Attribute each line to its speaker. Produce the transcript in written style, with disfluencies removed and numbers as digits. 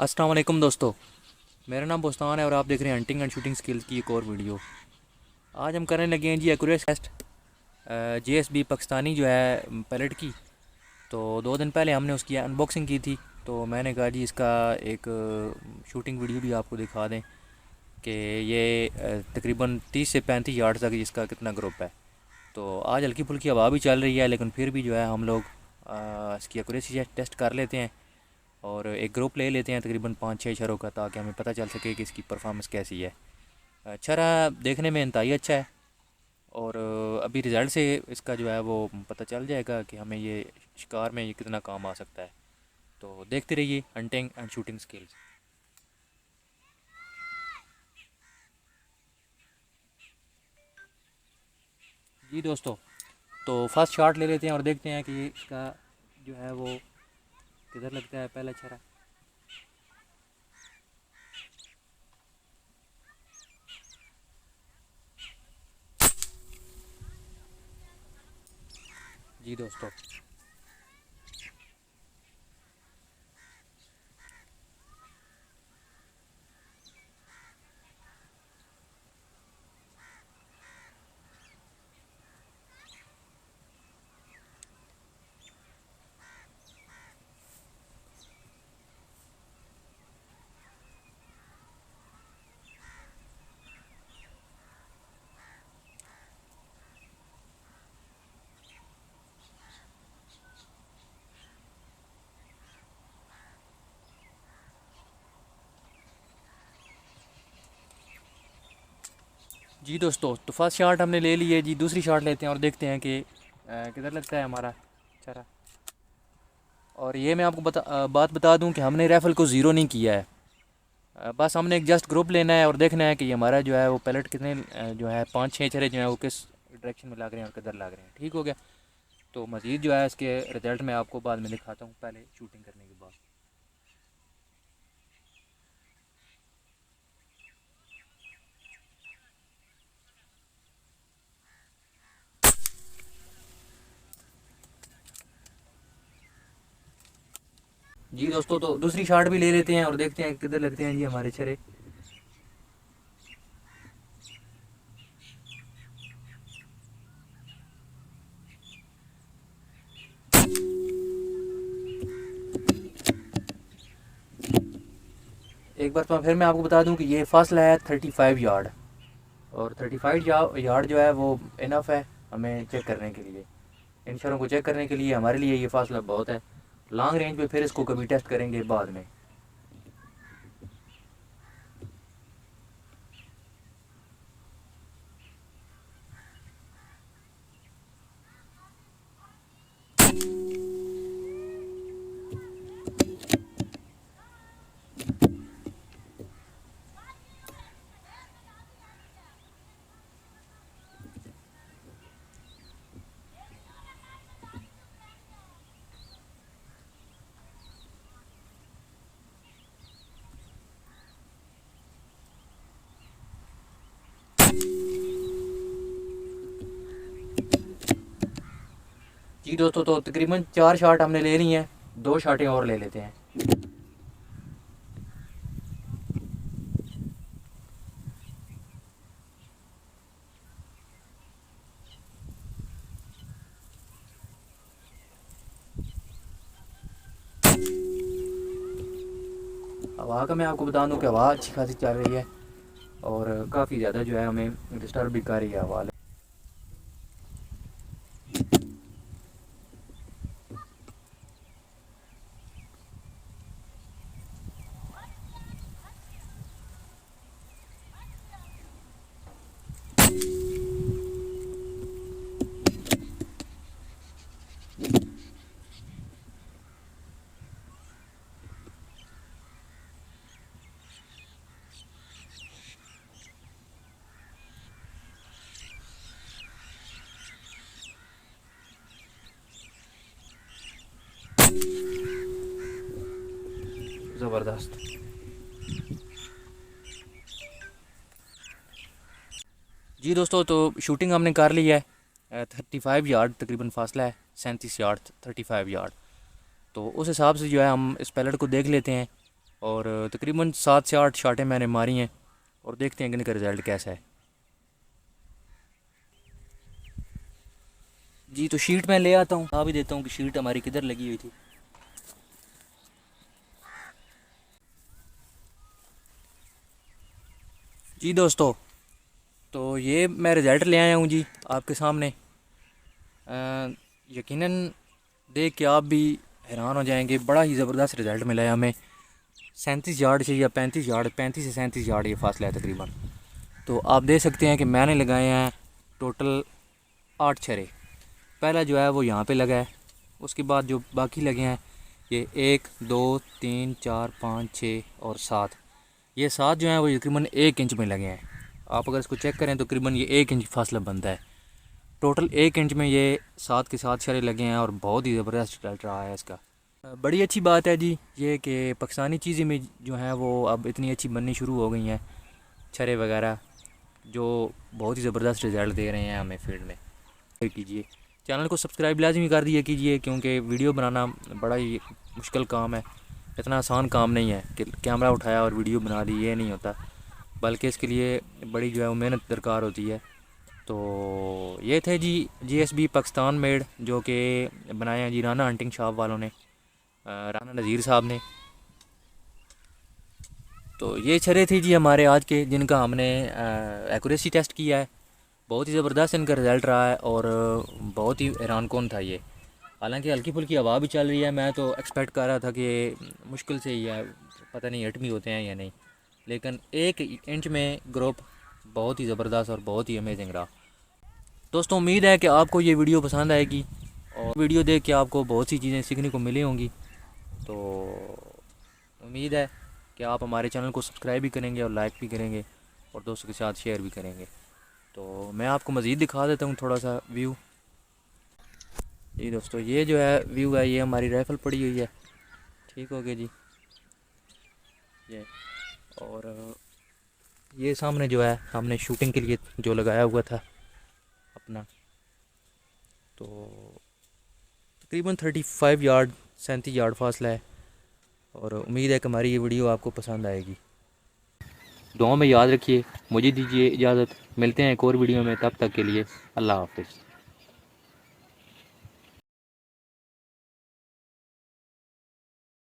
Speaker 1: अस्सलाम वालेकुम दोस्तों। मेरा नाम बुस्तान है और आप देख रहे हैं हंटिंग एंड शूटिंग स्किल्स की एक और वीडियो। आज हम करने लगे हैं जी एक्यूरेट टेस्ट JSB पाकिस्तानी जो है पैलेट की। तो 2 दिन पहले हमने उसकी अनबॉक्सिंग की थी। तो मैंने कहा जी इसका एक शूटिंग वीडियो भी आपको दिखा दें कि ये तकरीबन 30 से 35 यार्ड तक इसका कितना ग्रुप है। तो आज हल्की फुल्की हवा भी चल रही है, लेकिन फिर भी जो है हम लोग इसकी एक्यूरेसी टेस्ट कर लेते हैं और एक ग्रुप ले लेते हैं तकरीबन 5-6 शरों का, ताकि हमें पता चल सके कि इसकी परफॉर्मेंस कैसी है। छरा देखने में इंतहाई अच्छा है और अभी रिज़ल्ट से इसका जो है वो पता चल जाएगा कि हमें ये शिकार में ये कितना काम आ सकता है। तो देखते रहिए हंटिंग एंड शूटिंग स्किल्स। जी दोस्तों, तो फर्स्ट शॉट ले लेते हैं और देखते हैं कि इसका जो है वो किधर लगता है पहला छरा। जी दोस्तों, तो फर्स्ट शॉट हमने ले ली है जी। दूसरी शॉट लेते हैं और देखते हैं कि किधर लगता है हमारा छरा। और ये मैं आपको बात बता दूं कि हमने राइफ़ल को ज़ीरो नहीं किया है। बस हमने एक जस्ट ग्रुप लेना है और देखना है कि ये हमारा जो है वो पैलेट कितने जो है 5-6 छरे जो है वो किस डायरेक्शन में लग रहे हैं और किधर लग रहे हैं। ठीक हो गया। तो मज़ीद जो है इसके रिज़ल्ट मैं आपको बाद में दिखाता हूँ, पहले शूटिंग करने के बाद। जी दोस्तों, तो दूसरी शॉट भी ले लेते हैं और देखते हैं किधर लगते हैं जी हमारे छरे। एक बार तो फिर मैं आपको बता दूं कि ये फासला है 35 यार्ड। और 35 यार्ड जो है वो इनफ है हमें चेक करने के लिए। इन शरों को चेक करने के लिए हमारे लिए ये फासला बहुत है। लॉन्ग रेंज पे फिर इसको कभी टेस्ट करेंगे बाद में। जी दोस्तों, तो तकरीबन 4 शॉट हमने ले ली हैं। 2 शॉटें और ले लेते हैं। हवा का मैं आपको बता दूं कि हवा अच्छी खासी चल रही है और काफ़ी ज़्यादा जो है हमें डिस्टर्ब भी कर रही है हवा। ज़बरदस्त। जी दोस्तों, तो शूटिंग हमने कर ली है। 35 यार्ड तकरीबन फासला है, 37 यार्ड 35 यार्ड। तो उस हिसाब से जो है हम इस पैलेट को देख लेते हैं और तकरीबन 7 से 8 शाटें मैंने मारी हैं और देखते हैं कि इनका रिज़ल्ट कैसा है। जी तो शीट मैं ले आता हूँ, बता भी देता हूँ कि शीट हमारी किधर लगी हुई थी। जी दोस्तों, तो ये मैं रिज़ल्ट ले आया हूँ जी आपके सामने। यकीनन देख के आप भी हैरान हो जाएंगे, बड़ा ही ज़बरदस्त रिज़ल्ट मिला है हमें। 37 यार्ड से या 35 यार्ड, 35 से 37 यार्ड ये फासला है तकरीबन। तो आप देख सकते हैं कि मैंने लगाए हैं टोटल 8 छरे। पहला जो है वो यहाँ पे लगा है, उसके बाद जो बाकी लगे हैं ये 1 2 3 4 5 6 और 7, ये 7 जो हैं वो तकरीबन 1 इंच में लगे हैं। आप अगर इसको चेक करें तो तकरीबन ये 1 इंच फासला बनता है। टोटल 1 इंच में ये 7 के 7 शरे लगे हैं और बहुत ही ज़बरदस्त रिजल्ट रहा है इसका। बड़ी अच्छी बात है जी ये कि पाकिस्तानी चीज़ें में जो हैं वो अब इतनी अच्छी बननी शुरू हो गई हैं, छरे वगैरह, जो बहुत ही ज़बरदस्त रिज़ल्ट दे रहे हैं हमें फील्ड में। कीजिए, चैनल को सब्सक्राइब लाजमी कर दिया कीजिए, क्योंकि वीडियो बनाना बड़ा ही मुश्किल काम है। इतना आसान काम नहीं है कि कैमरा उठाया और वीडियो बना ली, ये नहीं होता, बल्कि इसके लिए बड़ी जो है वो मेहनत दरकार होती है। तो ये थे जी जीएसबी पाकिस्तान मेड, जो कि बनाए हैं जी राना हंटिंग शॉप वालों ने, राना नज़ीर साहब ने। तो ये छरे थे जी हमारे आज के, जिनका हमने एक्यूरेसी टेस्ट किया है। बहुत ही ज़बरदस्त इनका रिज़ल्ट रहा है और बहुत ही हैरान कौन था ये। हालांकि हल्की फुल्की हवा भी चल रही है, मैं तो एक्सपेक्ट कर रहा था कि मुश्किल से ही है, पता नहीं हिट भी होते हैं या नहीं, लेकिन 1 इंच में ग्रोप बहुत ही ज़बरदस्त और बहुत ही अमेजिंग रहा। दोस्तों उम्मीद है कि आपको ये वीडियो पसंद आएगी और वीडियो देख के आपको बहुत सी चीज़ें सीखने को मिली होंगी। तो उम्मीद है कि आप हमारे चैनल को सब्सक्राइब भी करेंगे और लाइक भी करेंगे और दोस्तों के साथ शेयर भी करेंगे। तो मैं आपको मज़ीद दिखा देता हूँ थोड़ा सा व्यू। जी दोस्तों, ये जो है व्यू है, ये हमारी राइफ़ल पड़ी हुई है, ठीक हो गया जी ये। और ये सामने जो है हमने शूटिंग के लिए जो लगाया हुआ था अपना, तो तकरीबन 35 यार्ड 37 यार्ड फासला है। और उम्मीद है कि हमारी ये वीडियो आपको पसंद आएगी। दुआ में याद रखिए। मुझे दीजिए इजाज़त, मिलते हैं एक और वीडियो में, तब तक के लिए अल्लाह हाफ़िज़।